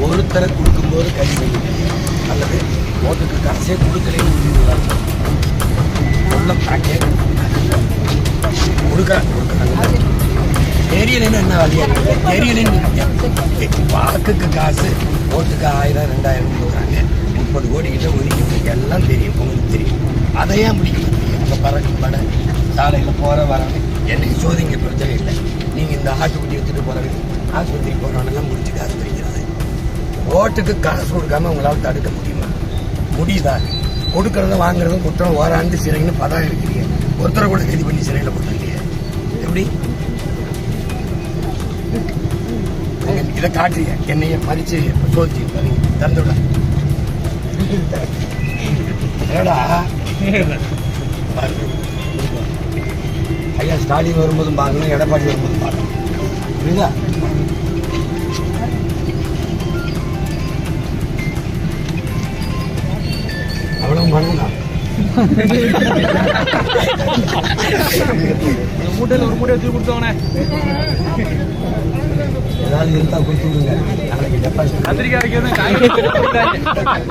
ஒருத்தரை கொடுக்கும்போது கை செய்யும் அல்லது ஓட்டுக்கு காசே கொடுக்கலைன்னு கொடுக்குறாங்க. தெரியலன்னு என்ன வழியா தெரியலன்னு வாக்குக்கு காசு ஓட்டுக்கு 1000 2000 கொடுக்குறாங்க. 30 கோடி கிட்ட ஒதுக்கி எல்லாம் தெரியும், உங்களுக்கு தெரியும். அதையே முடிக்க மாட்டீங்க. அங்கே பட சாலையில் போகிற வரவங்க என்னைக்கு சோதிங்க பிரச்சனை இல்லை. நீங்கள் இந்த ஆட்டுக்குட்டி எடுத்துகிட்டு போகிறவங்க ஆஸ்பத்திரிக்கு போகிறவனெல்லாம் முடிச்சு காசு பிரிக்கிறது. ஓட்டுக்கு காசு கொடுக்காம உங்களால் தடுக்க முடியுமா? முடியுதா? கொடுக்கறதும் வாங்குறதும் குற்றம், ஓராண்டு சிறைன்னு பதம் இருக்கிறீங்க. ஒருத்தரை கூட கைது பண்ணி சிறையில் போட்டுருக்கீங்க. எப்படி இதை காட்டுறீங்க? என்னைய மறிச்சு சோதிச்சு திறந்து விட ஐயா ஸ்டாலின் வரும்போதும் பார்க்கணும், எடப்பாடி வரும்போதும் பார்க்கணும். புரியுதா? அவ்வளவு பண்ணலாம். மூட்டையில் ஒரு மூட்டை வச்சு கொடுத்தவனே ஏதாவது இருந்தா கொடுத்து விடுங்க. நாளைக்கு டெபாசிட் கத்திரிக்காய் வைக்கிறது